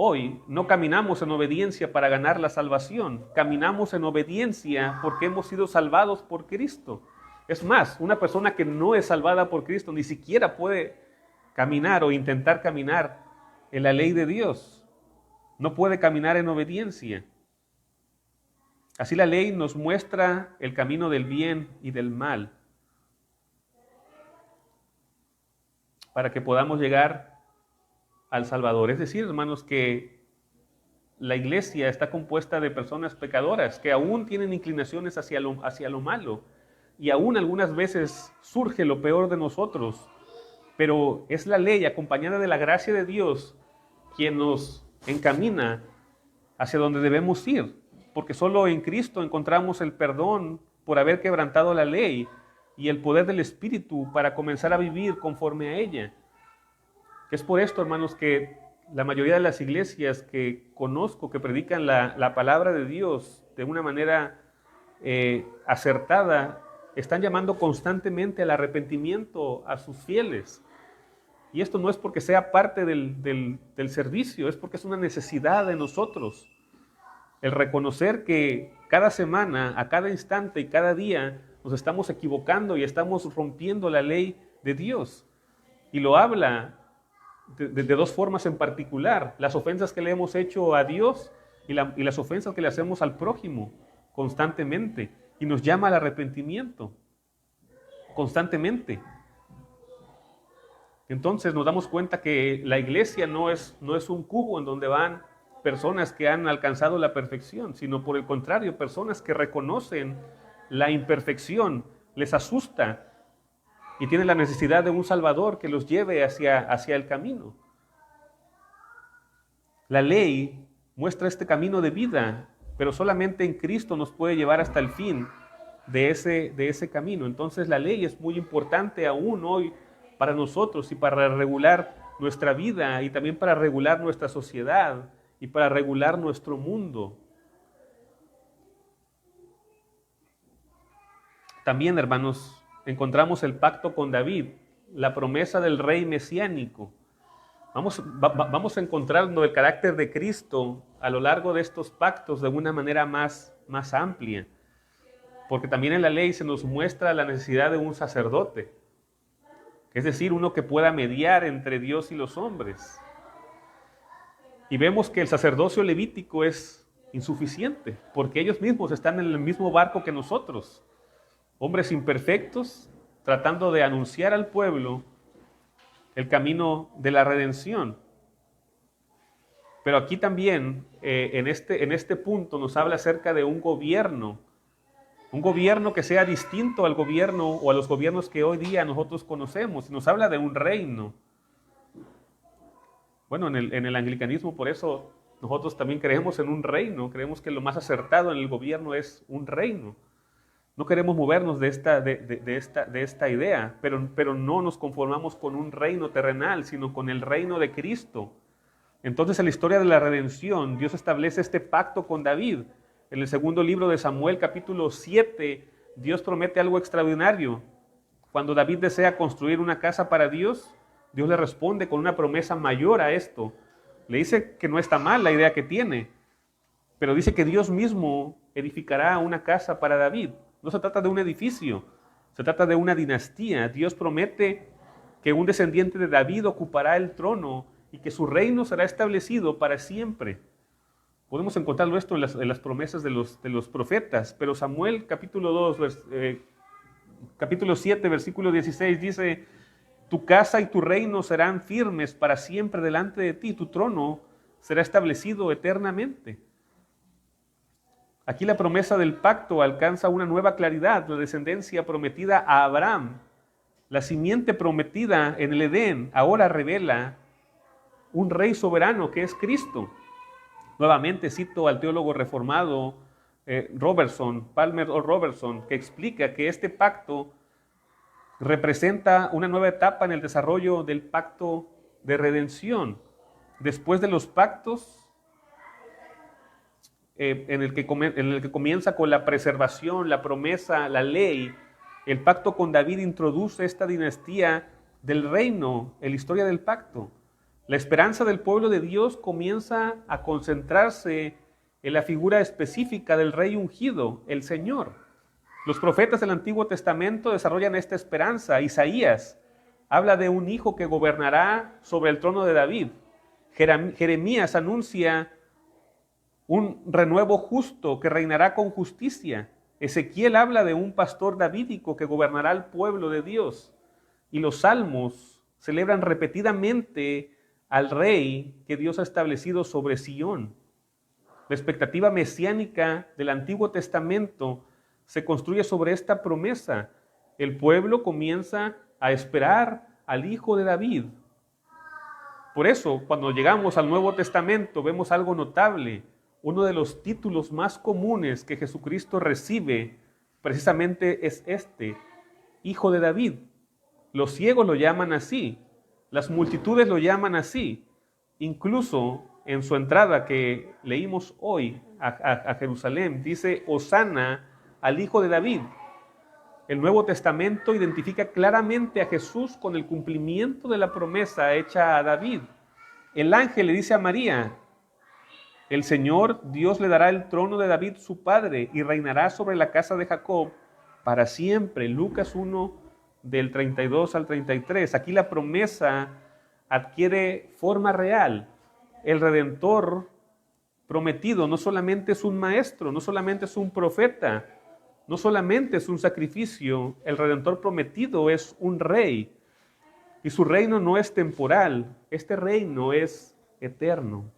Hoy no caminamos en obediencia para ganar la salvación, caminamos en obediencia porque hemos sido salvados por Cristo. Es más, una persona que no es salvada por Cristo ni siquiera puede caminar o intentar caminar en la ley de Dios. No puede caminar en obediencia. Así la ley nos muestra el camino del bien y del mal, para que podamos llegar al Salvador. Es decir, hermanos, que la iglesia está compuesta de personas pecadoras que aún tienen inclinaciones hacia lo malo, y aún algunas veces surge lo peor de nosotros, pero es la ley acompañada de la gracia de Dios quien nos encamina hacia donde debemos ir, porque solo en Cristo encontramos el perdón por haber quebrantado la ley y el poder del Espíritu para comenzar a vivir conforme a ella. Es por esto, hermanos, que la mayoría de las iglesias que conozco, que predican la palabra de Dios de una manera acertada, están llamando constantemente al arrepentimiento a sus fieles. Y esto no es porque sea parte del servicio, es porque es una necesidad de nosotros. El reconocer que cada semana, a cada instante y cada día nos estamos equivocando y estamos rompiendo la ley de Dios. Y lo habla de dos formas en particular: las ofensas que le hemos hecho a Dios y las ofensas que le hacemos al prójimo constantemente. Y nos llama al arrepentimiento constantemente. Entonces nos damos cuenta que la iglesia no es un cubo en donde van personas que han alcanzado la perfección, sino por el contrario, personas que reconocen la imperfección, les asusta y tienen la necesidad de un Salvador que los lleve hacia el camino. La ley muestra este camino de vida, pero solamente en Cristo nos puede llevar hasta el fin de ese camino. Entonces la ley es muy importante aún hoy para nosotros y para regular nuestra vida y también para regular nuestra sociedad y para regular nuestro mundo. También, hermanos, encontramos el pacto con David, la promesa del rey mesiánico. Vamos a encontrar el carácter de Cristo a lo largo de estos pactos de una manera más amplia, porque también en la ley se nos muestra la necesidad de un sacerdote, es decir, uno que pueda mediar entre Dios y los hombres. Y vemos que el sacerdocio levítico es insuficiente, porque ellos mismos están en el mismo barco que nosotros, hombres imperfectos, tratando de anunciar al pueblo el camino de la redención. Pero aquí también, en este punto, nos habla acerca de un gobierno que sea distinto al gobierno o a los gobiernos que hoy día nosotros conocemos. Nos habla de un reino. Bueno, en el anglicanismo, por eso nosotros también creemos en un reino, creemos que lo más acertado en el gobierno es un reino. No queremos movernos de esta idea, pero no nos conformamos con un reino terrenal, sino con el reino de Cristo. Entonces, en la historia de la redención, Dios establece este pacto con David. En el segundo libro de Samuel, capítulo 7, Dios promete algo extraordinario. Cuando David desea construir una casa para Dios, Dios le responde con una promesa mayor a esto. Le dice que no está mal la idea que tiene, pero dice que Dios mismo edificará una casa para David. No se trata de un edificio, se trata de una dinastía. Dios promete que un descendiente de David ocupará el trono y que su reino será establecido para siempre. Podemos encontrarlo esto en las promesas de los profetas, pero Samuel capítulo 7, versículo 16 dice: tu casa y tu reino serán firmes para siempre delante de ti, tu trono será establecido eternamente. Aquí la promesa del pacto alcanza una nueva claridad, la descendencia prometida a Abraham. La simiente prometida en el Edén ahora revela un rey soberano que es Cristo. Nuevamente cito al teólogo reformado Palmer Robertson, que explica que este pacto representa una nueva etapa en el desarrollo del pacto de redención. Después de los pactos, en el que comienza con la preservación, la promesa, la ley, el pacto con David introduce esta dinastía del reino en la historia del pacto. La esperanza del pueblo de Dios comienza a concentrarse en la figura específica del rey ungido, el Señor. Los profetas del Antiguo Testamento desarrollan esta esperanza. Isaías habla de un hijo que gobernará sobre el trono de David. Jeremías anuncia un renuevo justo que reinará con justicia. Ezequiel habla de un pastor davídico que gobernará al pueblo de Dios. Y los salmos celebran repetidamente al rey que Dios ha establecido sobre Sión. La expectativa mesiánica del Antiguo Testamento se construye sobre esta promesa. El pueblo comienza a esperar al Hijo de David. Por eso, cuando llegamos al Nuevo Testamento, vemos algo notable. Uno de los títulos más comunes que Jesucristo recibe precisamente es este: Hijo de David. Los ciegos lo llaman así, las multitudes lo llaman así. Incluso en su entrada que leímos hoy a Jerusalén, dice: Hosana al Hijo de David. El Nuevo Testamento identifica claramente a Jesús con el cumplimiento de la promesa hecha a David. El ángel le dice a María: el Señor Dios le dará el trono de David su padre y reinará sobre la casa de Jacob para siempre. Lucas 1, del 32 al 33. Aquí la promesa adquiere forma real. El Redentor prometido no solamente es un maestro, no solamente es un profeta, no solamente es un sacrificio. El Redentor prometido es un rey. Y su reino no es temporal, este reino es eterno.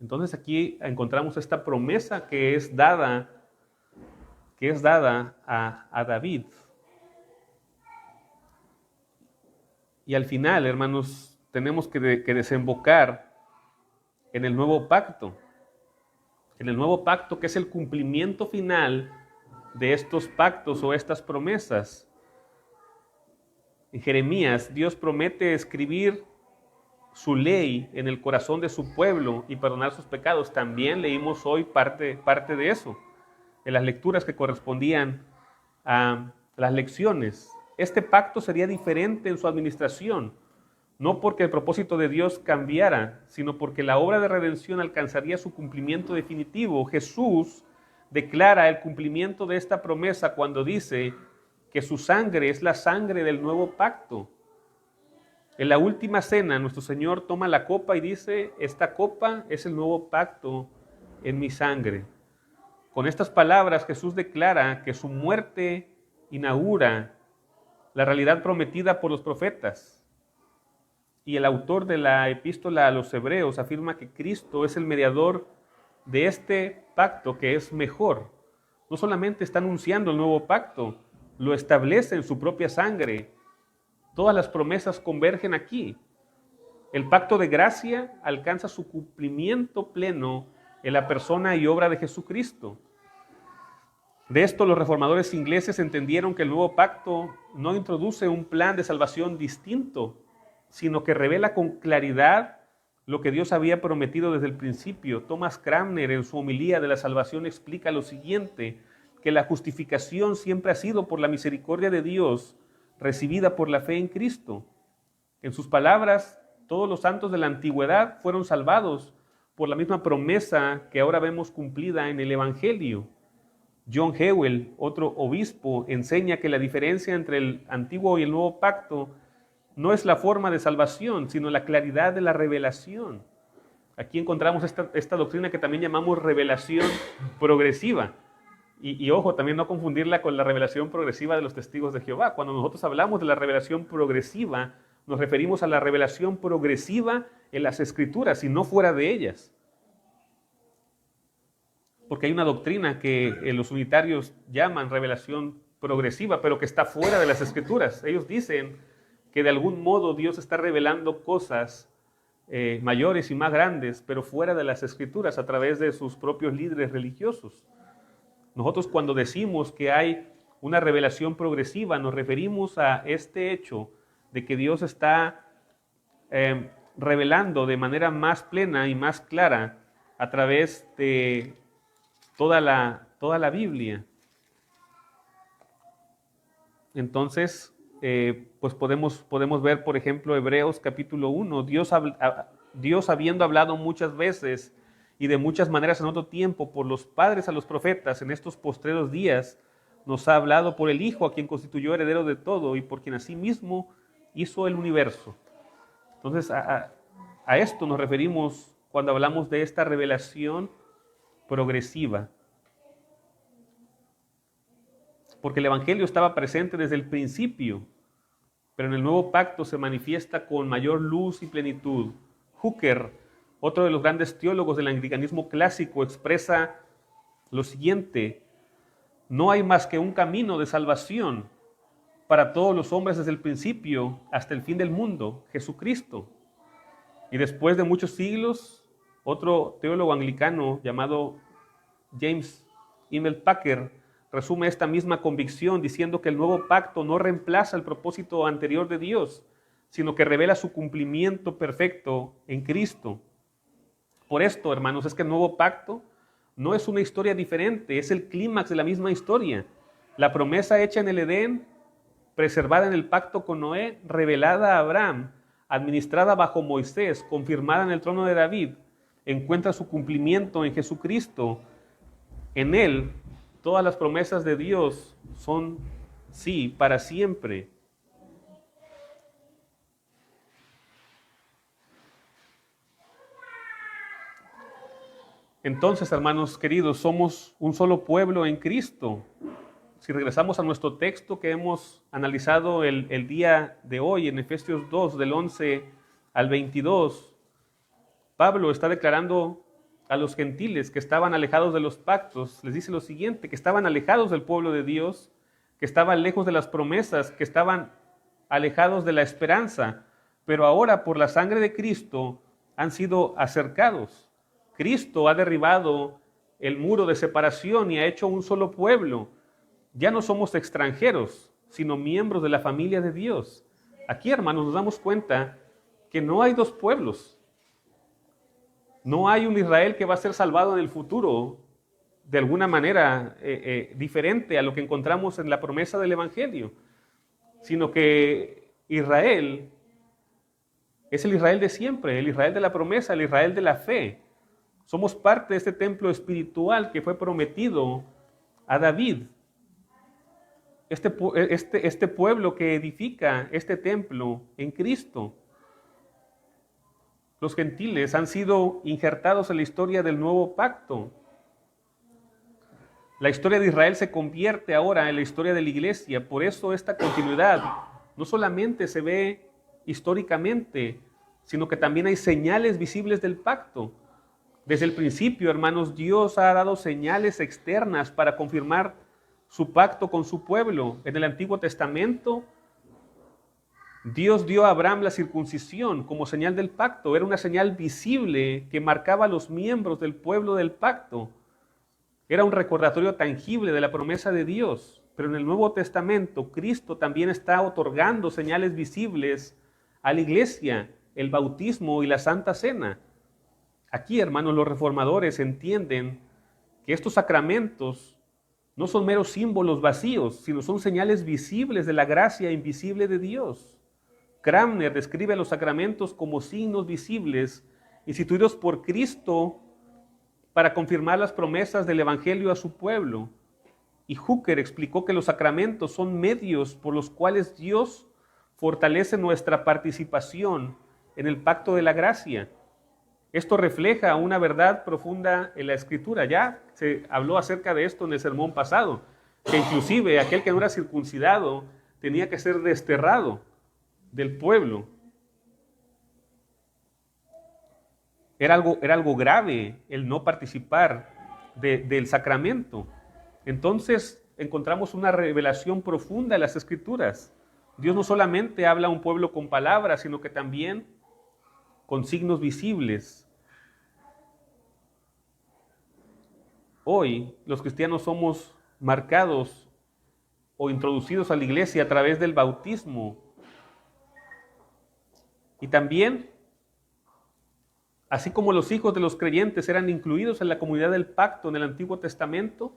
Entonces aquí encontramos esta promesa que es dada a David. Y al final, hermanos, tenemos que desembocar en el nuevo pacto. En el nuevo pacto, que es el cumplimiento final de estos pactos o estas promesas. En Jeremías, Dios promete escribir su ley en el corazón de su pueblo y perdonar sus pecados. También leímos hoy parte de eso, en las lecturas que correspondían a las lecciones. Este pacto sería diferente en su administración, no porque el propósito de Dios cambiara, sino porque la obra de redención alcanzaría su cumplimiento definitivo. Jesús declara el cumplimiento de esta promesa cuando dice que su sangre es la sangre del nuevo pacto. En la última cena, nuestro Señor toma la copa y dice, esta copa es el nuevo pacto en mi sangre. Con estas palabras, Jesús declara que su muerte inaugura la realidad prometida por los profetas. Y el autor de la epístola a los Hebreos afirma que Cristo es el mediador de este pacto que es mejor. No solamente está anunciando el nuevo pacto, lo establece en su propia sangre. Todas las promesas convergen aquí. El pacto de gracia alcanza su cumplimiento pleno en la persona y obra de Jesucristo. De esto los reformadores ingleses entendieron que el nuevo pacto no introduce un plan de salvación distinto, sino que revela con claridad lo que Dios había prometido desde el principio. Thomas Cranmer, en su homilía de la salvación, explica lo siguiente, que la justificación siempre ha sido por la misericordia de Dios, recibida por la fe en Cristo. En sus palabras, todos los santos de la antigüedad fueron salvados por la misma promesa que ahora vemos cumplida en el Evangelio. John Hewell, otro obispo, enseña que la diferencia entre el antiguo y el nuevo pacto no es la forma de salvación, sino la claridad de la revelación. Aquí encontramos esta doctrina que también llamamos revelación progresiva. Y ojo, también no confundirla con la revelación progresiva de los testigos de Jehová. Cuando nosotros hablamos de la revelación progresiva, nos referimos a la revelación progresiva en las Escrituras y no fuera de ellas. Porque hay una doctrina que los unitarios llaman revelación progresiva, pero que está fuera de las Escrituras. Ellos dicen que de algún modo Dios está revelando cosas mayores y más grandes, pero fuera de las Escrituras, a través de sus propios líderes religiosos. Nosotros cuando decimos que hay una revelación progresiva, nos referimos a este hecho de que Dios está revelando de manera más plena y más clara a través de toda la Biblia. Entonces, pues podemos ver, por ejemplo, Hebreos capítulo 1, Dios habiendo hablado muchas veces y de muchas maneras en otro tiempo por los padres a los profetas, en estos postreros días nos ha hablado por el Hijo, a quien constituyó heredero de todo y por quien asimismo hizo el universo. Entonces, a esto nos referimos cuando hablamos de esta revelación progresiva. Porque el Evangelio estaba presente desde el principio, pero en el nuevo pacto se manifiesta con mayor luz y plenitud. Hooker, otro de los grandes teólogos del anglicanismo clásico, expresa lo siguiente: no hay más que un camino de salvación para todos los hombres desde el principio hasta el fin del mundo, Jesucristo. Y después de muchos siglos, otro teólogo anglicano llamado James Emmett Packer resume esta misma convicción diciendo que el nuevo pacto no reemplaza el propósito anterior de Dios, sino que revela su cumplimiento perfecto en Cristo. Por esto, hermanos, es que el nuevo pacto no es una historia diferente, es el clímax de la misma historia. La promesa hecha en el Edén, preservada en el pacto con Noé, revelada a Abraham, administrada bajo Moisés, confirmada en el trono de David, encuentra su cumplimiento en Jesucristo. En él, todas las promesas de Dios son sí, para siempre. Entonces, hermanos queridos, somos un solo pueblo en Cristo. Si regresamos a nuestro texto que hemos analizado el día de hoy, en Efesios 2, del 11 al 22, Pablo está declarando a los gentiles que estaban alejados de los pactos, les dice lo siguiente, que estaban alejados del pueblo de Dios, que estaban lejos de las promesas, que estaban alejados de la esperanza, pero ahora por la sangre de Cristo han sido acercados. Cristo ha derribado el muro de separación y ha hecho un solo pueblo. Ya no somos extranjeros, sino miembros de la familia de Dios. Aquí, hermanos, nos damos cuenta que no hay dos pueblos. No hay un Israel que va a ser salvado en el futuro de alguna manera diferente a lo que encontramos en la promesa del Evangelio, sino que Israel es el Israel de siempre, el Israel de la promesa, el Israel de la fe. Somos parte de este templo espiritual que fue prometido a David. Este pueblo que edifica este templo en Cristo. Los gentiles han sido injertados en la historia del nuevo pacto. La historia de Israel se convierte ahora en la historia de la iglesia. Por eso esta continuidad no solamente se ve históricamente, sino que también hay señales visibles del pacto. Desde el principio, hermanos, Dios ha dado señales externas para confirmar su pacto con su pueblo. En el Antiguo Testamento, Dios dio a Abraham la circuncisión como señal del pacto. Era una señal visible que marcaba a los miembros del pueblo del pacto. Era un recordatorio tangible de la promesa de Dios. Pero en el Nuevo Testamento, Cristo también está otorgando señales visibles a la iglesia, el bautismo y la Santa Cena. Aquí, hermanos, los reformadores entienden que estos sacramentos no son meros símbolos vacíos, sino son señales visibles de la gracia invisible de Dios. Cranmer describe a los sacramentos como signos visibles instituidos por Cristo para confirmar las promesas del Evangelio a su pueblo. Y Hooker explicó que los sacramentos son medios por los cuales Dios fortalece nuestra participación en el pacto de la gracia. Esto refleja una verdad profunda en la Escritura. Ya se habló acerca de esto en el sermón pasado, que inclusive aquel que no era circuncidado tenía que ser desterrado del pueblo. Era algo grave el no participar del sacramento. Entonces encontramos una revelación profunda en las Escrituras. Dios no solamente habla a un pueblo con palabras, sino que también con signos visibles. Hoy los cristianos somos marcados o introducidos a la iglesia a través del bautismo. Y también, así como los hijos de los creyentes eran incluidos en la comunidad del pacto en el Antiguo Testamento,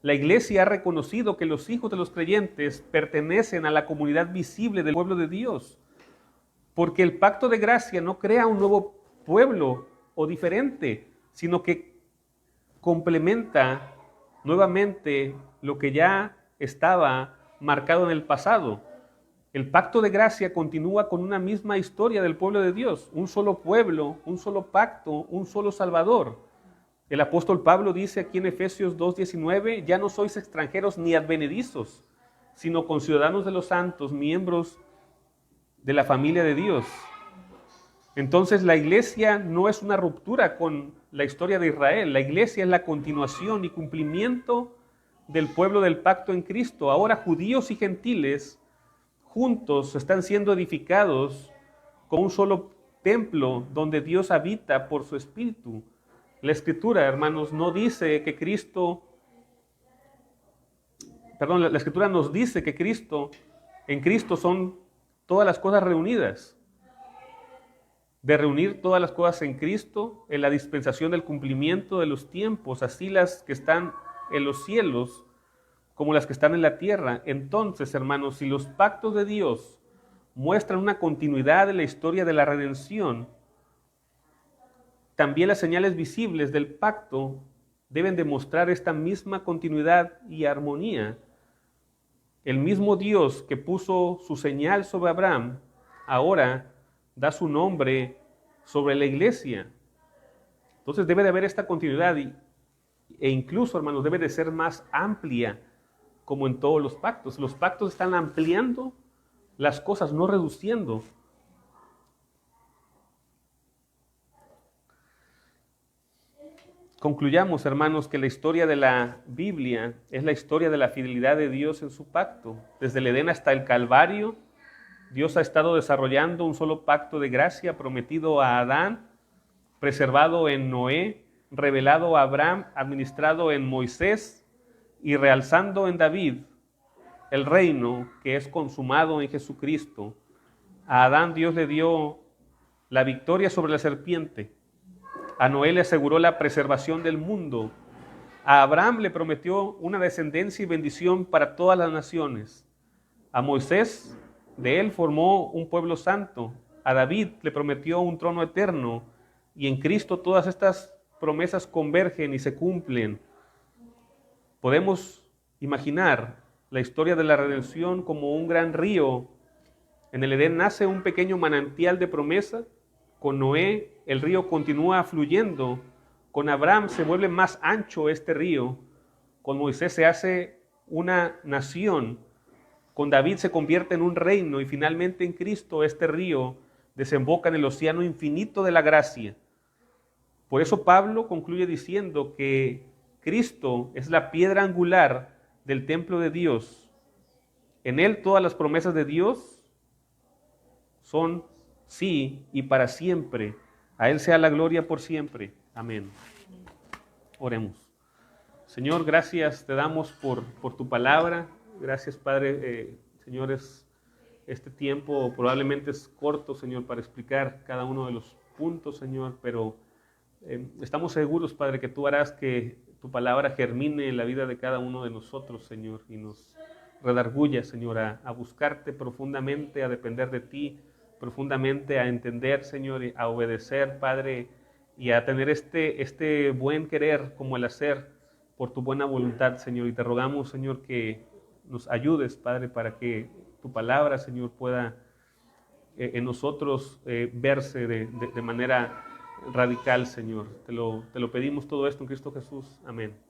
la iglesia ha reconocido que los hijos de los creyentes pertenecen a la comunidad visible del pueblo de Dios. Porque el pacto de gracia no crea un nuevo pueblo o diferente, sino que complementa nuevamente lo que ya estaba marcado en el pasado. El pacto de gracia continúa con una misma historia del pueblo de Dios, un solo pueblo, un solo pacto, un solo Salvador. El apóstol Pablo dice aquí en Efesios 2:19, ya no sois extranjeros ni advenedizos, sino conciudadanos de los santos, miembros de la familia de Dios. Entonces la iglesia no es una ruptura con la historia de Israel, la iglesia es la continuación y cumplimiento del pueblo del pacto en Cristo. Ahora judíos y gentiles juntos están siendo edificados con un solo templo donde Dios habita por su Espíritu. La Escritura, hermanos, no dice que la Escritura nos dice que en Cristo son todas las cosas reunidas. De reunir todas las cosas en Cristo, en la dispensación del cumplimiento de los tiempos, así las que están en los cielos como las que están en la tierra. Entonces, hermanos, si los pactos de Dios muestran una continuidad en la historia de la redención, también las señales visibles del pacto deben demostrar esta misma continuidad y armonía. El mismo Dios que puso su señal sobre Abraham, ahora da su nombre sobre la iglesia. Entonces debe de haber esta continuidad e incluso, hermanos, debe de ser más amplia como en todos los pactos. Los pactos están ampliando las cosas, no reduciendo. Concluyamos, hermanos, que la historia de la Biblia es la historia de la fidelidad de Dios en su pacto. Desde el Edén hasta el Calvario, Dios ha estado desarrollando un solo pacto de gracia prometido a Adán preservado en Noé, revelado a Abraham, administrado en Moisés y realzando en David el reino que es consumado en Jesucristo. A Adán Dios le dio la victoria sobre la serpiente. A Noé le aseguró la preservación del mundo. A Abraham le prometió una descendencia y bendición para todas las naciones. A Moisés, de él formó un pueblo santo. A David le prometió un trono eterno. Y en Cristo todas estas promesas convergen y se cumplen. Podemos imaginar la historia de la redención como un gran río. En el Edén nace un pequeño manantial de promesa. Con Noé el río continúa fluyendo. Con Abraham se vuelve más ancho este río. Con Moisés se hace una nación. Con David se convierte en un reino y finalmente en Cristo este río desemboca en el océano infinito de la gracia. Por eso Pablo concluye diciendo que Cristo es la piedra angular del templo de Dios. En él todas las promesas de Dios son sí y para siempre. A él sea la gloria por siempre. Amén. Oremos. Señor, gracias te damos por tu palabra. Gracias, Padre. Señores, este tiempo probablemente es corto, Señor, para explicar cada uno de los puntos, Señor, pero estamos seguros, Padre, que tú harás que tu palabra germine en la vida de cada uno de nosotros, Señor, y nos redarguya, Señor, a buscarte profundamente, a depender de ti profundamente, a entender, Señor, a obedecer, Padre, y a tener este buen querer como el hacer por tu buena voluntad, Señor. Y te rogamos, Señor, que nos ayudes, Padre, para que tu palabra, Señor, pueda en nosotros verse de manera radical, Señor. Te lo pedimos todo esto en Cristo Jesús. Amén.